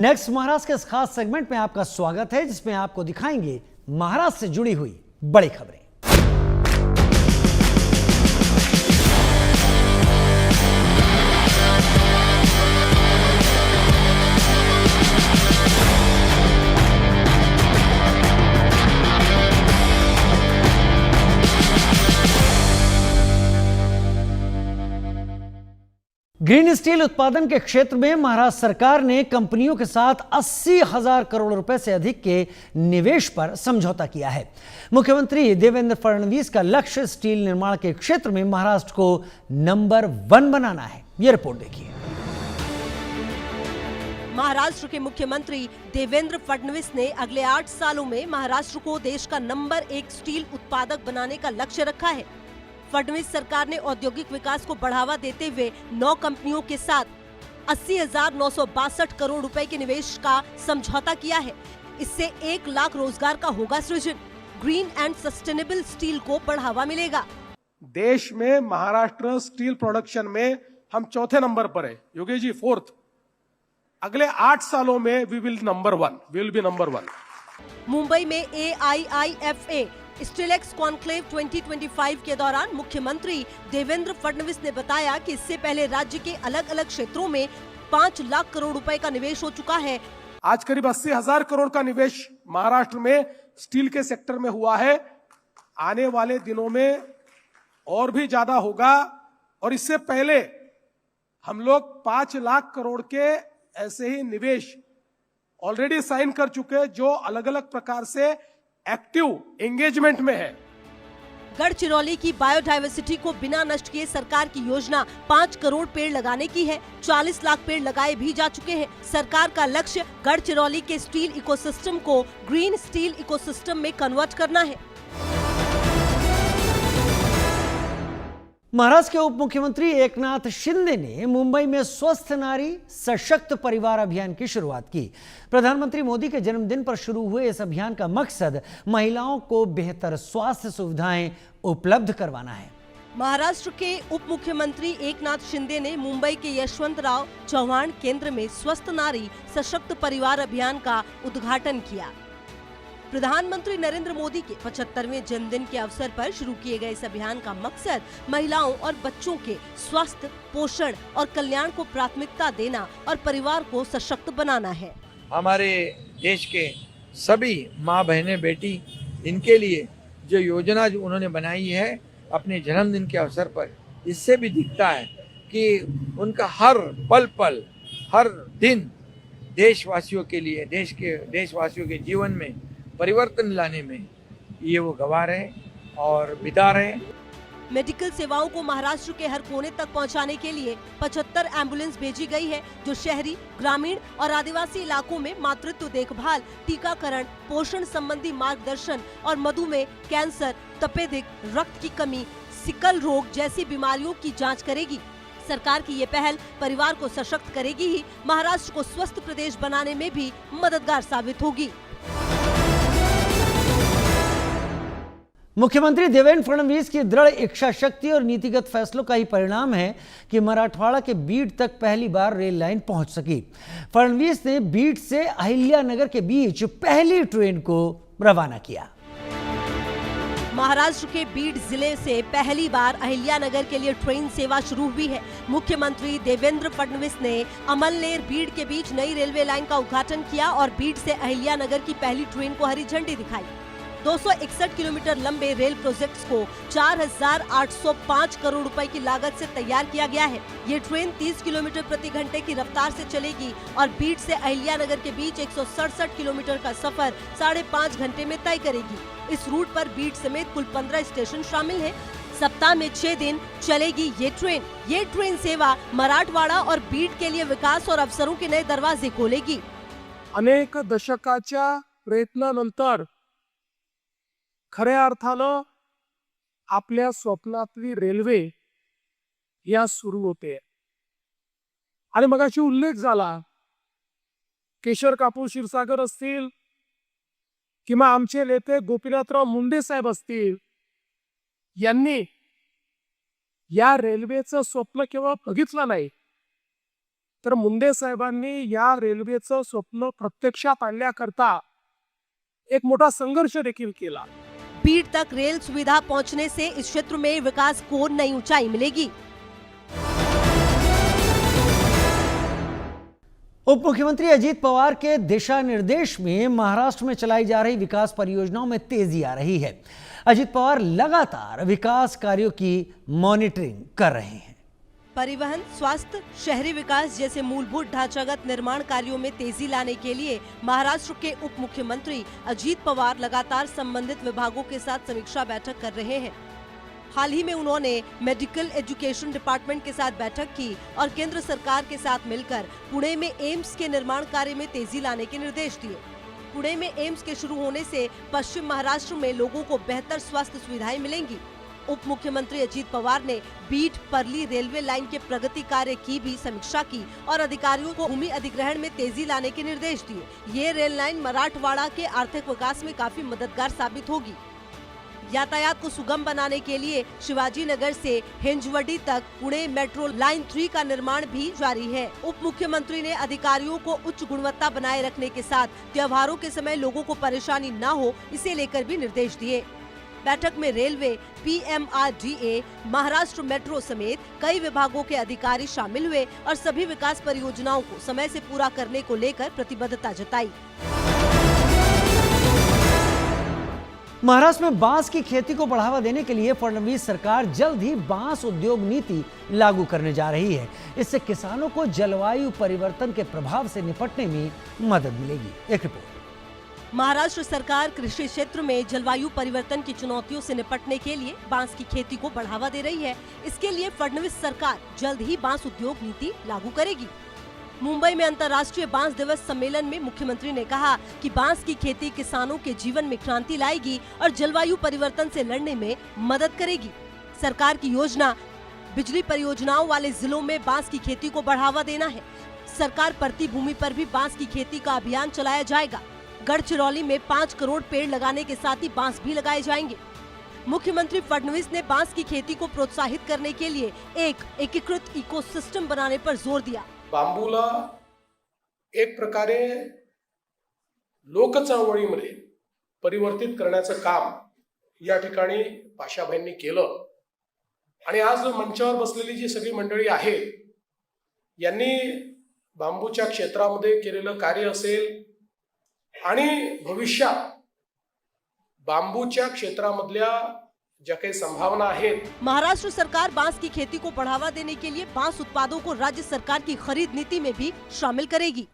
Next Maharashtra के इस खास सेगमेंट में आपका स्वागत है, जिसमें आपको दिखाएंगे महाराष्ट्र से जुड़ी हुई बड़ी खबरें। ग्रीन स्टील उत्पादन के क्षेत्र में महाराष्ट्र सरकार ने कंपनियों के साथ 80,000 करोड़ रुपए से अधिक के निवेश पर समझौता किया है। मुख्यमंत्री देवेंद्र फडणवीस का लक्ष्य स्टील निर्माण के क्षेत्र में महाराष्ट्र को नंबर 1 बनाना है। यह रिपोर्ट देखिए। महाराष्ट्र के मुख्यमंत्री देवेंद्र फडणवीस ने अगले 8 सालों में महाराष्ट्र को देश का नंबर 1 स्टील उत्पादक बनाने का लक्ष्य रखा है। फडणवीस सरकार ने औद्योगिक विकास को बढ़ावा देते हुए 9 कंपनियों के साथ 80,962 करोड़ रुपए के निवेश का समझौता किया है। इससे 1 लाख रोजगार का होगा सृजन। ग्रीन एंड सस्टेनेबल स्टील को बढ़ावा मिलेगा। देश में महाराष्ट्र स्टील प्रोडक्शन में हम चौथे नंबर पर है, योगेश जी 4th। अगले 8 सालों में we will be number 1। Mumbai में AIIFA स्टीलेक्स कॉन्क्लेव 2025 के दौरान मुख्यमंत्री देवेंद्र फडणवीस ने बताया कि इससे पहले राज्य के अलग अलग क्षेत्रों में 5 लाख करोड़ रुपए का निवेश हो चुका है। आज करीब 80,000 करोड़ का निवेश महाराष्ट्र में स्टील के सेक्टर में हुआ है। आने वाले दिनों में और भी ज्यादा होगा और इससे पहले हम लोग 5 लाख करोड़ के ऐसे ही निवेश ऑलरेडी साइन कर चुके, जो अलग अलग प्रकार से एक्टिव एंगेजमेंट में है। गढ़चिरौली की बायोडायवर्सिटी को बिना नष्ट किए सरकार की योजना 5 करोड़ पेड़ लगाने की है। 40 लाख पेड़ लगाए भी जा चुके हैं। सरकार का लक्ष्य गढ़चिरौली के स्टील इकोसिस्टम को ग्रीन स्टील इकोसिस्टम में कन्वर्ट करना है। महाराष्ट्र के उप मुख्यमंत्री एकनाथ शिंदे ने मुंबई में स्वस्थ नारी सशक्त परिवार अभियान की शुरुआत की। प्रधानमंत्री मोदी के जन्मदिन पर शुरू हुए इस अभियान का मकसद महिलाओं को बेहतर स्वास्थ्य सुविधाएं उपलब्ध करवाना है। महाराष्ट्र के उप मुख्यमंत्री एकनाथ शिंदे ने मुंबई के यशवंतराव चव्हाण केंद्र में स्वस्थ नारी सशक्त परिवार अभियान का उद्घाटन किया। प्रधानमंत्री नरेंद्र मोदी के 75वें जन्मदिन के अवसर पर शुरू किए गए इस अभियान का मकसद महिलाओं और बच्चों के स्वास्थ्य, पोषण और कल्याण को प्राथमिकता देना और परिवार को सशक्त बनाना है। हमारे देश के सभी माँ बहनें बेटी, इनके लिए जो योजना जो उन्होंने बनाई है अपने जन्मदिन के अवसर पर, इससे भी दिखता है कि उनका हर पल हर दिन देशवासियों के लिए, देशवासियों के जीवन में परिवर्तन लाने में ये वो गवाह रहे और बिता रहे। मेडिकल सेवाओं को महाराष्ट्र के हर कोने तक पहुंचाने के लिए 75 एम्बुलेंस भेजी गई है, जो शहरी, ग्रामीण और आदिवासी इलाकों में मातृत्व देखभाल, टीकाकरण, पोषण संबंधी मार्गदर्शन और मधुमेह, कैंसर, तपेदिक, रक्त की कमी, सिकल रोग जैसी बीमारियों की जांच करेगी। सरकार की ये पहल परिवार को सशक्त करेगी ही महाराष्ट्र को स्वस्थ प्रदेश बनाने में भी मददगार साबित होगी। मुख्यमंत्री देवेंद्र फडणवीस की दृढ़ इच्छा शक्ति और नीतिगत फैसलों का ही परिणाम है कि मराठवाड़ा के बीड तक पहली बार रेल लाइन पहुंच सकी। फडणवीस ने बीड से अहिल्यानगर के बीच पहली ट्रेन को रवाना किया। महाराष्ट्र के बीड जिले से पहली बार अहिल्यानगर के लिए ट्रेन सेवा शुरू हुई है। मुख्यमंत्री देवेंद्र फडणवीस ने अमलनेर बीड के बीच नई रेलवे लाइन का उद्घाटन किया और बीड से अहिल्यानगर की पहली ट्रेन को हरी झंडी दिखाई। 261 किलोमीटर लंबे रेल प्रोजेक्ट्स को 4,805 करोड़ रुपए की लागत से तैयार किया गया है। ये ट्रेन 30 किलोमीटर प्रति घंटे की रफ्तार से चलेगी और बीड से अहिल्यानगर के बीच 167 किलोमीटर का सफर 5.5 घंटे में तय करेगी। इस रूट पर बीड समेत कुल 15 स्टेशन शामिल हैं। सप्ताह में 6 दिन चलेगी ये ट्रेन। ये ट्रेन सेवा मराठवाडा और बीड के लिए विकास और अवसरों के नए दरवाजे खोलेगी। अनेक दशकाच्या प्रयत्नानंतर खऱ्या अर्थानं आपल्या स्वप्नातली रेल्वे या सुरू होते आणि मगाशी उल्लेख झाला, केशर कापूर क्षीरसागर असतील किंवा आमचे नेते गोपीनाथराव मुंडे साहेब असतील, यांनी या रेल्वेचं स्वप्न केवळ बघितलं नाही, तर मुंडे साहेबांनी या रेल्वेचं स्वप्न प्रत्यक्षात आणण्याकरता एक मोठा संघर्ष देखील केला। बीड तक रेल सुविधा पहुंचने से इस क्षेत्र में विकास को नई ऊंचाई मिलेगी। उप मुख्यमंत्री अजीत पवार के दिशा निर्देश में महाराष्ट्र में चलाई जा रही विकास परियोजनाओं में तेजी आ रही है। अजीत पवार लगातार विकास कार्यों की मॉनिटरिंग कर रहे हैं। परिवहन, स्वास्थ्य, शहरी विकास जैसे मूलभूत ढांचागत निर्माण कार्यों में तेजी लाने के लिए महाराष्ट्र के उप मुख्यमंत्री अजीत पवार लगातार संबंधित विभागों के साथ समीक्षा बैठक कर रहे हैं। हाल ही में उन्होंने मेडिकल एजुकेशन डिपार्टमेंट के साथ बैठक की और केंद्र सरकार के साथ मिलकर पुणे में एम्स के निर्माण कार्य में तेजी लाने के निर्देश दिए। पुणे में एम्स के शुरू होने से पश्चिम महाराष्ट्र में लोगों को बेहतर स्वास्थ्य सुविधाएं मिलेंगी। उप मुख्यमंत्री अजीत पवार ने बीड परली रेलवे लाइन के प्रगति कार्य की भी समीक्षा की और अधिकारियों को भूमि अधिग्रहण में तेजी लाने के निर्देश दिए। ये रेल लाइन मराठवाड़ा के आर्थिक विकास में काफी मददगार साबित होगी। यातायात को सुगम बनाने के लिए शिवाजी नगर से हिंजवडी तक पुणे मेट्रो लाइन 3 का निर्माण भी जारी है। उप मुख्यमंत्री ने अधिकारियों को उच्च गुणवत्ता बनाए रखने के साथ त्योहारों के समय लोगों को परेशानी न हो, इसे लेकर भी निर्देश दिए। बैठक में रेलवे, PMRDA, महाराष्ट्र मेट्रो समेत कई विभागों के अधिकारी शामिल हुए और सभी विकास परियोजनाओं को समय से पूरा करने को लेकर प्रतिबद्धता जताई। महाराष्ट्र में बांस की खेती को बढ़ावा देने के लिए फडणवीस सरकार जल्द ही बांस उद्योग नीति लागू करने जा रही है। इससे किसानों को जलवायु परिवर्तन के प्रभाव से निपटने में मदद मिलेगी। एक रिपोर्ट। महाराष्ट्र सरकार कृषि क्षेत्र में जलवायु परिवर्तन की चुनौतियों से निपटने के लिए बांस की खेती को बढ़ावा दे रही है। इसके लिए फडणवीस सरकार जल्द ही बांस उद्योग नीति लागू करेगी। मुंबई में अंतर्राष्ट्रीय बांस दिवस सम्मेलन में मुख्यमंत्री ने कहा कि बांस की खेती किसानों के जीवन में क्रांति लाएगी और जलवायु परिवर्तन से लड़ने में मदद करेगी। सरकार की योजना बिजली परियोजनाओं वाले जिलों में बांस की खेती को बढ़ावा देना है। सरकार प्रति भूमि पर भी बांस की खेती का अभियान चलाया जाएगा। गढ़चिरौली में 5 करोड़ पेड़ लगाने के साथ ही बांस भी लगाए जाएंगे। मुख्यमंत्री फडणवीस ने बांस की खेती को प्रोत्साहित करने के लिए एक एकीकृत इकोसिस्टम बनाने पर जोर दिया। बांबूला एक प्रकारे लोक चळवळीमध्ये परिवर्तित करण्याचं काम या ठिकाणी पाशाभाईंनी केलं आणि आज मंचावर बसलेली जी सगळी मंडळी आहे यांनी बांबूच्या क्षेत्रामध्ये केलेलं कार्य असेल आणि भविष्यात बांबूच्या क्षेत्रामधल्या ज्या काही संभावना आहेत। महाराष्ट्र सरकार बांस की खेती को बढ़ावा देने के लिए बांस उत्पादों को राज्य सरकार की खरीद नीति में भी शामिल करेगी।